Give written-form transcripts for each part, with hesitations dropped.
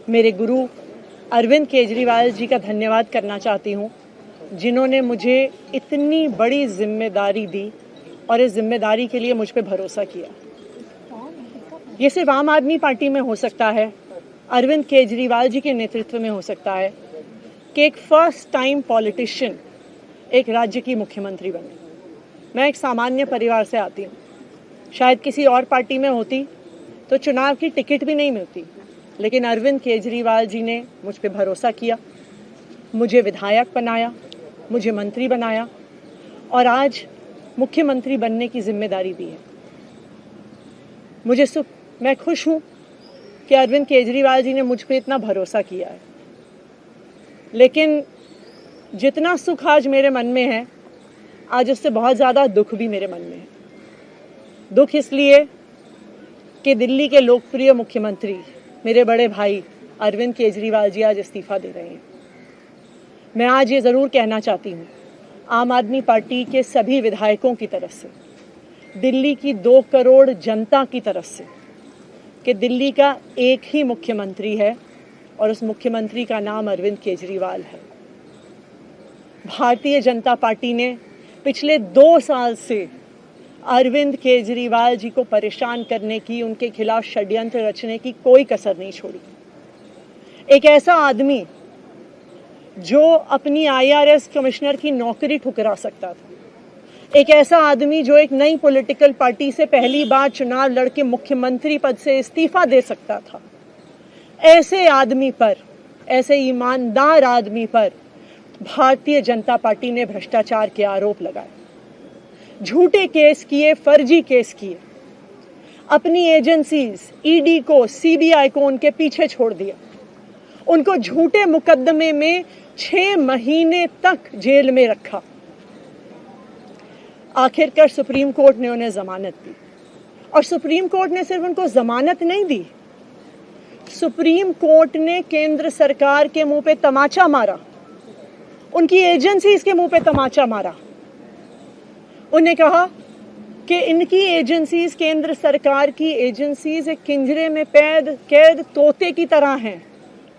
मेरे गुरु अरविंद केजरीवाल जी का धन्यवाद करना चाहती हूँ, जिन्होंने मुझे इतनी बड़ी जिम्मेदारी दी और इस जिम्मेदारी के लिए मुझ पे भरोसा किया। ये सिर्फ आम आदमी पार्टी में हो सकता है, अरविंद केजरीवाल जी के नेतृत्व में हो सकता है कि एक फर्स्ट टाइम पॉलिटिशियन एक राज्य की मुख्यमंत्री बने। मैं एक सामान्य परिवार से आती हूँ। शायद किसी और पार्टी में होती तो चुनाव की टिकट भी नहीं मिलती, लेकिन अरविंद केजरीवाल जी ने मुझ पे भरोसा किया, मुझे विधायक बनाया, मुझे मंत्री बनाया और आज मुख्यमंत्री बनने की जिम्मेदारी दी है। मैं खुश हूँ कि अरविंद केजरीवाल जी ने मुझ पे इतना भरोसा किया है, लेकिन जितना सुख आज मेरे मन में है, आज उससे बहुत ज़्यादा दुख भी मेरे मन में है। दुख इसलिए कि दिल्ली के लोकप्रिय मुख्यमंत्री मेरे बड़े भाई अरविंद केजरीवाल जी आज इस्तीफा दे रहे हैं। मैं आज ये ज़रूर कहना चाहती हूँ आम आदमी पार्टी के सभी विधायकों की तरफ से, दिल्ली की 2 करोड़ जनता की तरफ से, कि दिल्ली का एक ही मुख्यमंत्री है और उस मुख्यमंत्री का नाम अरविंद केजरीवाल है। भारतीय जनता पार्टी ने पिछले 2 साल से अरविंद केजरीवाल जी को परेशान करने की, उनके खिलाफ षड्यंत्र रचने की कोई कसर नहीं छोड़ी। एक ऐसा आदमी जो अपनी IRS कमिश्नर की नौकरी ठुकरा सकता था, एक ऐसा आदमी जो एक नई पॉलिटिकल पार्टी से पहली बार चुनाव लड़के मुख्यमंत्री पद से इस्तीफा दे सकता था, ऐसे आदमी पर, ऐसे ईमानदार आदमी पर भारतीय जनता पार्टी ने भ्रष्टाचार के आरोप लगाए, झूठे केस किए, फर्जी केस किए, अपनी एजेंसीज ED को, CBI को उनके पीछे छोड़ दिया, उनको झूठे मुकदमे में 6 महीने तक जेल में रखा। आखिरकार सुप्रीम कोर्ट ने उन्हें जमानत दी और सुप्रीम कोर्ट ने सिर्फ उनको जमानत नहीं दी, सुप्रीम कोर्ट ने केंद्र सरकार के मुंह पे तमाचा मारा, उनकी एजेंसीज के मुंह पे तमाचा मारा। उन्हें कहा कि इनकी एजेंसीज, केंद्र सरकार की एजेंसीज एक पिंजरे में कैद तोते की तरह हैं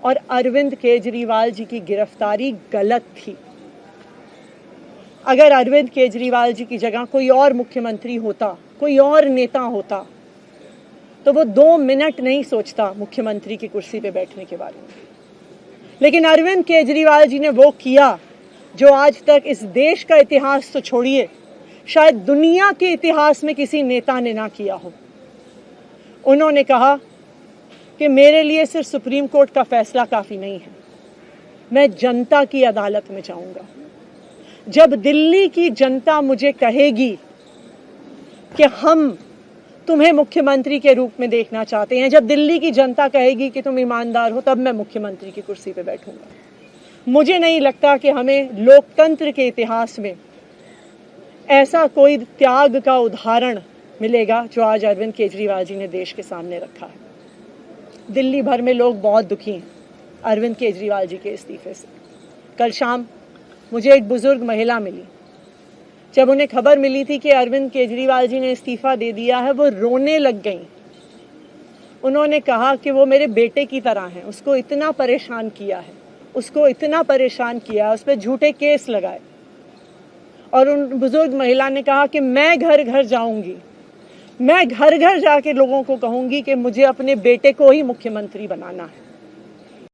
और अरविंद केजरीवाल जी की गिरफ्तारी गलत थी। अगर अरविंद केजरीवाल जी की जगह कोई और मुख्यमंत्री होता, कोई और नेता होता, तो वो 2 मिनट नहीं सोचता मुख्यमंत्री की कुर्सी पे बैठने के बारे में। लेकिन अरविंद केजरीवाल जी ने वो किया जो आज तक इस देश का इतिहास तो छोड़िए, शायद दुनिया के इतिहास में किसी नेता ने ना किया हो। उन्होंने कहा कि मेरे लिए सिर्फ सुप्रीम कोर्ट का फैसला काफी नहीं है, मैं जनता की अदालत में जाऊंगा। जब दिल्ली की जनता मुझे कहेगी कि हम तुम्हें मुख्यमंत्री के रूप में देखना चाहते हैं, जब दिल्ली की जनता कहेगी कि तुम ईमानदार हो, तब मैं मुख्यमंत्री की कुर्सी पे बैठूंगा। मुझे नहीं लगता कि हमें लोकतंत्र के इतिहास में ऐसा कोई त्याग का उदाहरण मिलेगा जो आज अरविंद केजरीवाल जी ने देश के सामने रखा है। दिल्ली भर में लोग बहुत दुखी हैं अरविंद केजरीवाल जी के इस्तीफे से। कल शाम मुझे एक बुजुर्ग महिला मिली। जब उन्हें खबर मिली थी कि अरविंद केजरीवाल जी ने इस्तीफा दे दिया है, वो रोने लग गई। उन्होंने कहा कि वो मेरे बेटे की तरह हैं, उसको इतना परेशान किया है, उसको इतना परेशान किया, उस पर झूठे केस लगाए। और उन बुजुर्ग महिला ने कहा कि मैं घर घर जाऊंगी, मैं घर घर जाके लोगों को कहूंगी कि मुझे अपने बेटे को ही मुख्यमंत्री बनाना है।